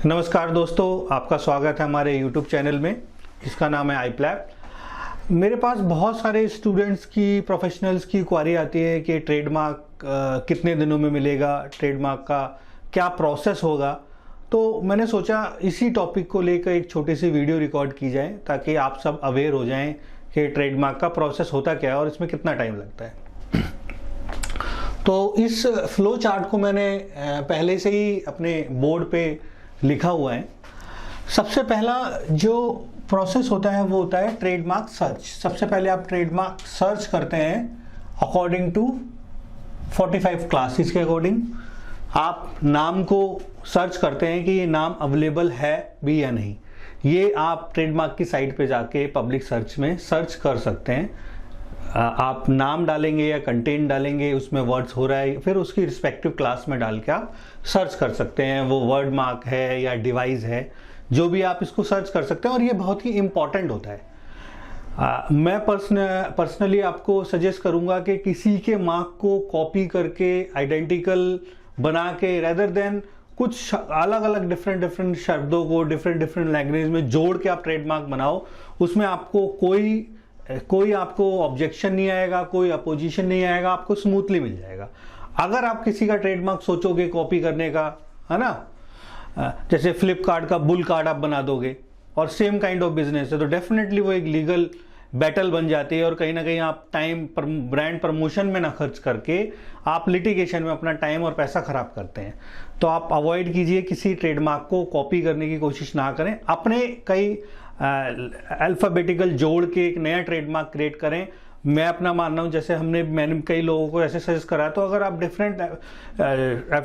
नमस्कार दोस्तों, आपका स्वागत है हमारे YouTube चैनल में जिसका नाम है आईप्लैब। मेरे पास बहुत सारे स्टूडेंट्स की, प्रोफेशनल्स की क्वारी आती है कि ट्रेडमार्क कितने दिनों में मिलेगा, ट्रेडमार्क का क्या प्रोसेस होगा। तो मैंने सोचा इसी टॉपिक को लेकर एक छोटी सी वीडियो रिकॉर्ड की जाए ताकि आप सब अवेयर हो जाएं कि ट्रेडमार्क का प्रोसेस होता क्या है और इसमें कितना टाइम लगता है। तो इस फ्लो चार्ट को मैंने पहले से ही अपने बोर्ड पे लिखा हुआ है। सबसे पहला जो प्रोसेस होता है वो होता है ट्रेडमार्क सर्च। सबसे पहले आप ट्रेडमार्क सर्च करते हैं अकॉर्डिंग टू 45 क्लासेस के अकॉर्डिंग। आप नाम को सर्च करते हैं कि ये नाम अवेलेबल है भी या नहीं। ये आप ट्रेडमार्क की साइट पे जाके पब्लिक सर्च में सर्च कर सकते हैं। आप नाम डालेंगे या कंटेंट डालेंगे, उसमें वर्ड्स हो रहा है, फिर उसकी रिस्पेक्टिव क्लास में डाल के आप सर्च कर सकते हैं। वो वर्ड मार्क है या डिवाइस है, जो भी आप इसको सर्च कर सकते हैं और ये बहुत ही इंपॉर्टेंट होता है। मैं पर्सनली आपको सजेस्ट करूंगा कि किसी के मार्क को कॉपी करके आइडेंटिकल बना के रेदर देन कुछ अलग अलग डिफरेंट शब्दों को डिफरेंट लैंग्वेज में जोड़ के आप ट्रेडमार्क बनाओ। उसमें आपको कोई आपको ऑब्जेक्शन नहीं आएगा, कोई अपोजिशन नहीं आएगा, आपको स्मूथली मिल जाएगा। अगर आप किसी का ट्रेडमार्क सोचोगे कॉपी करने का, है ना, जैसे फ्लिपकार्ट का बुल कार्ड आप बना दोगे और सेम काइंड ऑफ बिजनेस है, तो डेफिनेटली वो एक लीगल बैटल बन जाती है और कहीं ना कहीं आप टाइम ब्रांड प्रमोशन में ना खर्च करके आप लिटिगेशन में अपना टाइम और पैसा खराब करते हैं। तो आप अवॉइड कीजिए, किसी ट्रेडमार्क को कॉपी करने की कोशिश ना करें। अपने कई अल्फाबेटिकल जोड़ के एक नया ट्रेडमार्क क्रिएट करें। मैं अपना मानना हूं, जैसे मैंने कई लोगों को ऐसे सजेस्ट करा, तो अगर आप डिफरेंट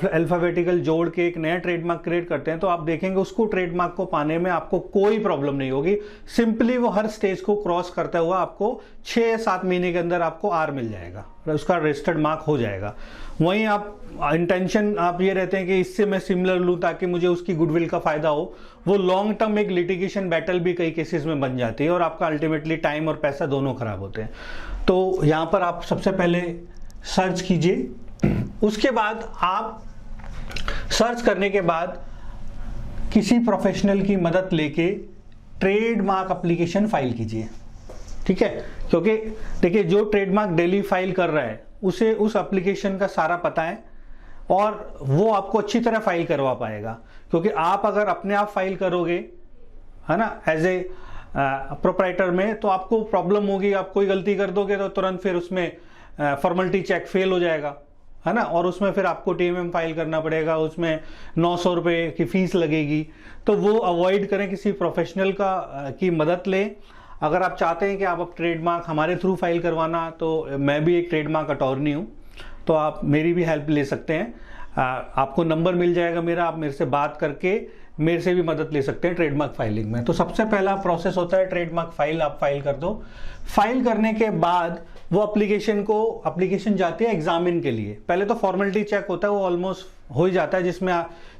अल्फाबेटिकल जोड़ के एक नया ट्रेडमार्क क्रिएट करते हैं तो आप देखेंगे उसको ट्रेडमार्क को पाने में आपको कोई प्रॉब्लम नहीं होगी। सिंपली वो हर स्टेज को क्रॉस करता हुआ आपको 6 या 7 महीने के अंदर आपको आर मिल जाएगा, उसका रजिस्टर्ड मार्क हो जाएगा। वहीं आप इंटेंशन आप ये रहते हैं कि इससे मैं सिमिलर लूं ताकि मुझे उसकी गुडविल का फायदा हो, वो लॉन्ग टर्म एक लिटिगेशन बैटल भी कई केसेस में बन जाती है और आपका अल्टीमेटली टाइम और पैसा दोनों खराब होते हैं। तो यहां पर आप सबसे पहले सर्च कीजिए। उसके बाद आप सर्च करने के बाद किसी प्रोफेशनल की मदद लेके ट्रेडमार्क एप्लीकेशन फाइल कीजिए, ठीक है। क्योंकि देखिए, जो ट्रेडमार्क डेली फाइल कर रहा है उसे उस एप्लीकेशन का सारा पता है और वो आपको अच्छी तरह फाइल करवा पाएगा। क्योंकि आप अगर अपने आप फाइल करोगे, है ना, एज ए प्रोप्राइटर में, तो आपको प्रॉब्लम होगी। आप कोई गलती कर दोगे तो तुरंत फिर उसमें फॉर्मेलिटी चेक फेल हो जाएगा, है ना, और उसमें फिर आपको टीएमएम फाइल करना पड़ेगा, उसमें 900 रुपये की फीस लगेगी। तो वो अवॉइड करें, किसी प्रोफेशनल की मदद लें। अगर आप चाहते हैं कि आप ट्रेडमार्क हमारे थ्रू फाइल करवाना, तो मैं भी एक ट्रेडमार्क अटॉर्नी हूँ, तो आप मेरी भी हेल्प ले सकते हैं। आपको नंबर मिल जाएगा मेरा, आप मेरे से बात करके मेरे से भी मदद ले सकते हैं ट्रेडमार्क फाइलिंग में। तो सबसे पहला प्रोसेस होता है ट्रेडमार्क फाइल, आप फाइल कर दो। फाइल करने के बाद वो एप्लीकेशन जाती है एग्जामिन के लिए। पहले तो फॉर्मेलिटी चेक होता है, वो ऑलमोस्ट हो ही जाता है, जिसमें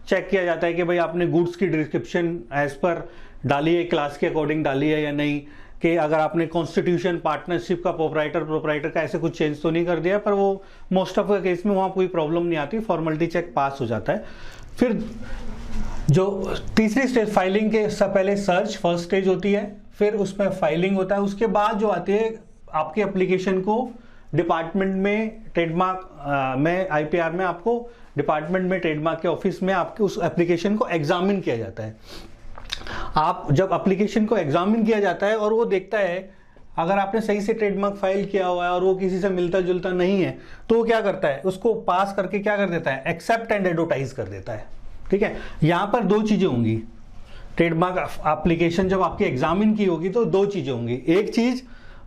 चेक किया जाता है कि भाई आपने गुड्स की डिस्क्रिप्शन एज पर डाली है, क्लास के अकॉर्डिंग डाली है या नहीं, कि अगर आपने कॉन्स्टिट्यूशन, पार्टनरशिप का, प्रोप्राइटर का ऐसे कुछ चेंज तो नहीं कर दिया। पर वो मोस्ट ऑफ द केस में वहाँ कोई प्रॉब्लम नहीं आती, फॉर्मेलिटी चेक पास हो जाता है। फिर जो तीसरी स्टेज फाइलिंग के सब पहले सर्च फर्स्ट स्टेज होती है, फिर उसमें फाइलिंग होता है। उसके बाद जो आती है आपके एप्लीकेशन को डिपार्टमेंट में, ट्रेडमार्क में, आईपीआर में, आपको डिपार्टमेंट में, ट्रेडमार्क के ऑफिस में आपके उस एप्लीकेशन को एग्जामिन किया जाता है। आप जब एप्लीकेशन को एग्जामिन किया जाता है और वो देखता है अगर आपने सही से ट्रेडमार्क फाइल किया हुआ है और वो किसी से मिलता जुलता नहीं है, तो वो क्या करता है, उसको पास करके क्या कर देता है, एक्सेप्ट एंड एडवर्टाइज कर देता है, ठीक है। यहां पर 2 चीजें होंगी। ट्रेडमार्क एप्लीकेशन जब आपकी एग्जामिन की होगी तो 2 चीजें होंगी। एक चीज,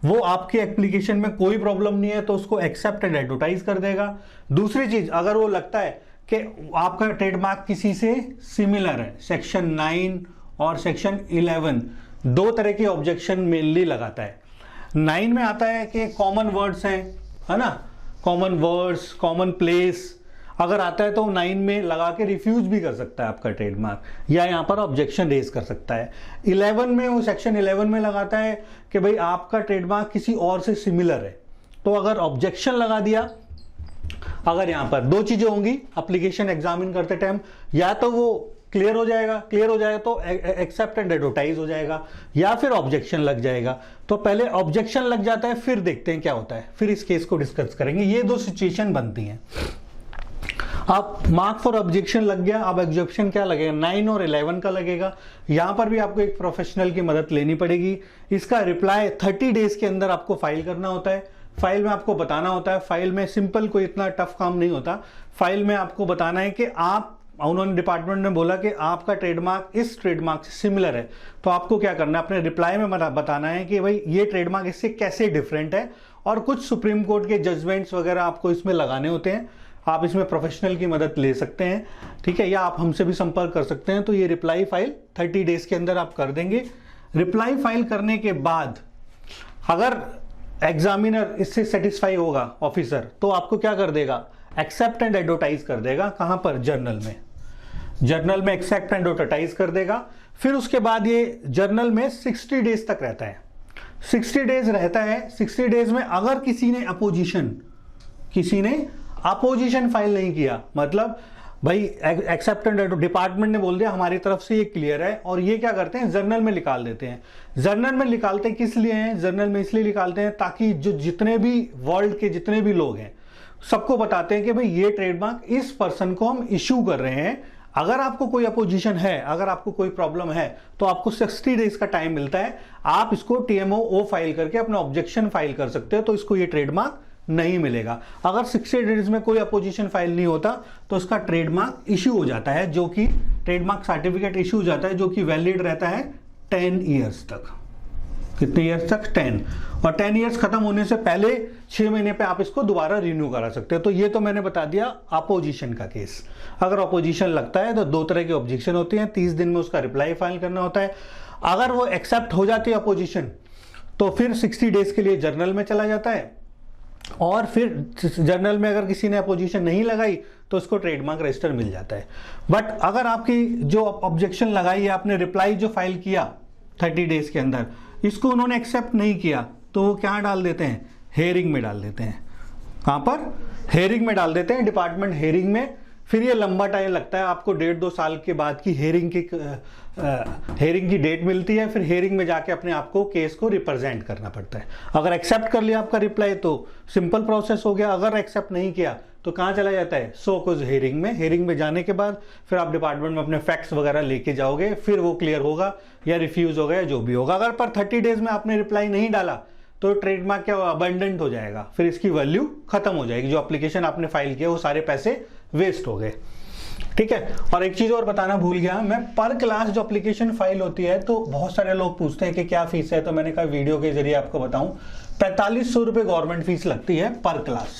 वो आपके एप्लीकेशन में कोई प्रॉब्लम नहीं है तो उसको एक्सेप्ट एंड एडवर्टाइज कर देगा। दूसरी चीज, अगर वो लगता है कि आपका ट्रेडमार्क किसी से सिमिलर है, सेक्शन 9 और सेक्शन 11 2 तरह के ऑब्जेक्शन मेनली लगाता है। 9 में आता है कि कॉमन वर्ड्स हैं, है ना, कॉमन वर्ड्स, कॉमन प्लेस, अगर आता है तो 9 में लगा के रिफ्यूज भी कर सकता है आपका ट्रेडमार्क, या यहाँ पर ऑब्जेक्शन रेज कर सकता है। 11 में, वो सेक्शन 11 में लगाता है कि भाई आपका ट्रेडमार्क किसी और से सिमिलर है, तो अगर ऑब्जेक्शन लगा दिया अगर यहाँ पर दो चीजें होंगी एप्लीकेशन एग्जामिन करते टाइम, या तो वो क्लियर हो जाएगा तो एक्सेप्ट एंड एडवर्टाइज हो जाएगा, या फिर ऑब्जेक्शन लग जाएगा। तो पहले ऑब्जेक्शन लग जाता है, फिर देखते हैं क्या होता है, फिर इस केस को डिस्कस करेंगे। ये दो सिचुएशन बनती हैं। अब मार्क फॉर ऑब्जेक्शन लग गया, अब ऑब्जेक्शन क्या लगेगा, 9 और 11 का लगेगा। यहां पर भी आपको एक प्रोफेशनल की मदद लेनी पड़ेगी। इसका रिप्लाई 30 डेज के अंदर आपको फाइल करना होता है। फाइल में आपको बताना होता है, फाइल में सिंपल कोई इतना टफ काम नहीं होता। फाइल में आपको बताना है कि उन्होंने डिपार्टमेंट ने बोला कि आपका ट्रेडमार्क इस ट्रेडमार्क से सिमिलर है, तो आपको क्या करना है, अपने रिप्लाई में बताना है कि भाई ये ट्रेडमार्क इससे कैसे डिफरेंट है, और कुछ सुप्रीम कोर्ट के जजमेंट्स वगैरह आपको इसमें लगाने होते हैं। आप इसमें प्रोफेशनल की मदद ले सकते हैं, ठीक है, या आप हमसे भी संपर्क कर सकते हैं। तो ये रिप्लाई फाइल 30 डेज के अंदर आप कर देंगे। रिप्लाई फाइल करने के बाद अगर एग्जामिनर इससे सेटिस्फाई होगा ऑफिसर, तो आपको क्या कर देगा, एक्सेप्ट एंड एडवर्टाइज कर देगा। कहां पर, जर्नल में एक्सेप्ट एंड एडवर्टाइज कर देगा। फिर उसके बाद ये जर्नल में 60 डेज तक रहता है। 60 डेज रहता है। 60 डेज में अगर किसी ने अपोजिशन फाइल नहीं किया, मतलब भाई एक्सेप्ट एंड डिपार्टमेंट ने बोल दिया हमारी तरफ से ये क्लियर है, और ये क्या करते हैं, जर्नल में निकाल देते हैं। जर्नल में निकालते किस लिए हैं, जर्नल में इसलिए निकालते हैं ताकि जो जितने भी वर्ल्ड के जितने भी लोग हैं सबको बताते हैं कि भाई ये ट्रेडमार्क इस पर्सन को हम इश्यू कर रहे हैं। अगर आपको कोई अपोजिशन है, अगर आपको कोई प्रॉब्लम है, तो आपको 60 डेज का टाइम मिलता है। आप इसको TMO फाइल करके अपना ऑब्जेक्शन फाइल कर सकते हो, तो इसको ये ट्रेडमार्क नहीं मिलेगा। अगर 60 डेज में कोई अपोजिशन फाइल नहीं होता तो इसका ट्रेडमार्क इश्यू हो जाता है, जो कि ट्रेडमार्क सर्टिफिकेट इश्यू हो जाता है, जो कि वैलिड रहता है 10 ईयर्स तक। कितने ईयर्स तक, 10। और 10 ईयर्स खत्म होने से पहले 6 महीने पे आप इसको दोबारा रिन्यू करा सकते हो। तो ये तो मैंने बता दिया अपोजिशन का केस। अगर अपोजिशन लगता है तो दो तरह की ऑब्जेक्शन होती है, 30 दिन में उसका रिप्लाई फाइल करना होता है। अगर वो एक्सेप्ट हो जाती है अपोजिशन, तो फिर 60 डेज के लिए जर्नल में चला जाता है, और फिर जर्नल में अगर किसी ने अपोजिशन नहीं लगाई तो उसको ट्रेडमार्क रजिस्टर मिल जाता है। बट अगर आपकी जो ऑब्जेक्शन लगाई है, आपने रिप्लाई जो फाइल किया 30 डेज के अंदर, इसको उन्होंने एक्सेप्ट नहीं किया, तो वो क्या डाल देते हैं, हेयरिंग में डाल देते हैं। कहां पर, हेयरिंग में डाल देते हैं, डिपार्टमेंट हेयरिंग में। फिर ये लंबा टाइम लगता है, आपको 1.5-2 साल के बाद की हेयरिंग की डेट मिलती है। फिर हेयरिंग में जाके अपने आप को केस को रिप्रेजेंट करना पड़ता है। अगर एक्सेप्ट कर लिया आपका रिप्लाई तो सिंपल प्रोसेस हो गया, अगर एक्सेप्ट नहीं किया तो कहां चला जाता है, सो कुछ हेयरिंग में। हेयरिंग में जाने के बाद फिर आप डिपार्टमेंट में अपने फैक्ट्स वगैरह लेके जाओगे, फिर वो क्लियर होगा या रिफ्यूज होगा या जो भी होगा। अगर पर 30 डेज में आपने रिप्लाई नहीं डाला तो ट्रेडमार्क क्या अबंडेंट हो जाएगा, फिर इसकी वैल्यू खत्म हो जाएगी। जो एप्लीकेशन आपने फाइल किया वो सारे पैसे वेस्ट हो गए, ठीक है। और एक चीज और बताना भूल गया मैं, पर क्लास जो एप्लीकेशन फाइल होती है, तो बहुत सारे लोग पूछते हैं कि क्या फीस है, तो मैंने कहा वीडियो के जरिए आपको बताऊं, 4500 रुपए गवर्नमेंट फीस लगती है पर क्लास।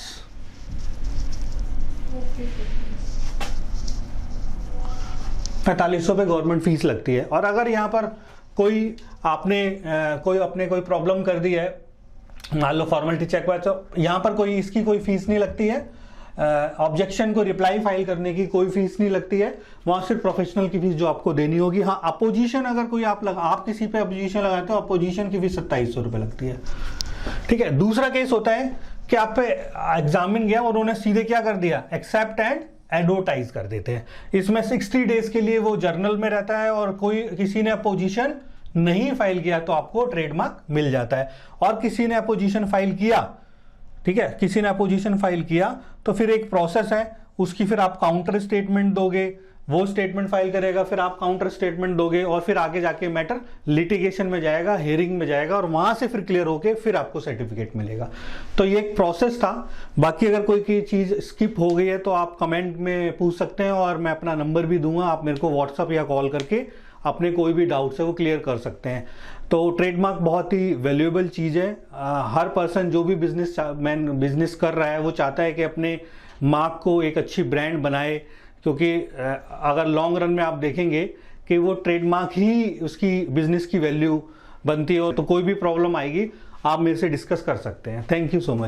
4500 रुपए गवर्नमेंट फीस लगती है। और अगर यहाँ पर कोई अपने कोई प्रॉब्लम कर दी है, मान लो फॉर्मेलिटी चेक हुआ, तो यहाँ पर कोई इसकी कोई फीस नहीं लगती है। ऑब्जेक्शन को रिप्लाई फाइल करने की कोई फीस नहीं लगती है, वहां सिर्फ प्रोफेशनल की फीस जो आपको देनी होगी। हाँ, अपोजिशन अगर कोई आप किसी पे अपोजिशन लगाते हो, अपोजिशन की फीस 2700 रुपए लगती है, ठीक है। दूसरा केस होता है कि आप पे एग्जामिन गया और उन्होंने सीधे क्या कर दिया, एक्सेप्ट एंड एडवर्टाइज कर देते हैं। इसमें 60 डेज के लिए वो जर्नल में रहता है, और किसी ने अपोजिशन नहीं फाइल किया तो आपको ट्रेडमार्क मिल जाता है। और किसी ने अपोजिशन फाइल किया, ठीक है, किसी ने अपोजिशन फाइल किया तो फिर एक प्रोसेस है उसकी, फिर आप काउंटर स्टेटमेंट दोगे, वो स्टेटमेंट फाइल करेगा, फिर आप काउंटर स्टेटमेंट दोगे, और फिर आगे जाके मैटर लिटिगेशन में जाएगा, हियरिंग में जाएगा, और वहां से फिर क्लियर होके फिर आपको सर्टिफिकेट मिलेगा। तो ये एक प्रोसेस था। बाकी अगर कोई चीज स्किप हो गई है तो आप कमेंट में पूछ सकते हैं, और मैं अपना नंबर भी दूंगा, आप मेरे को व्हाट्सअप या कॉल करके अपने कोई भी डाउट्स है वो क्लियर कर सकते हैं। तो ट्रेडमार्क बहुत ही वैल्यूएबल चीज है। हर पर्सन जो भी बिजनेस कर रहा है वो चाहता है कि अपने मार्क को एक अच्छी ब्रांड बनाए, क्योंकि अगर लॉन्ग रन में आप देखेंगे कि वो ट्रेडमार्क ही उसकी बिजनेस की वैल्यू बनती हो। तो कोई भी प्रॉब्लम आएगी आप मेरे से डिस्कस कर सकते हैं। Thank you so much.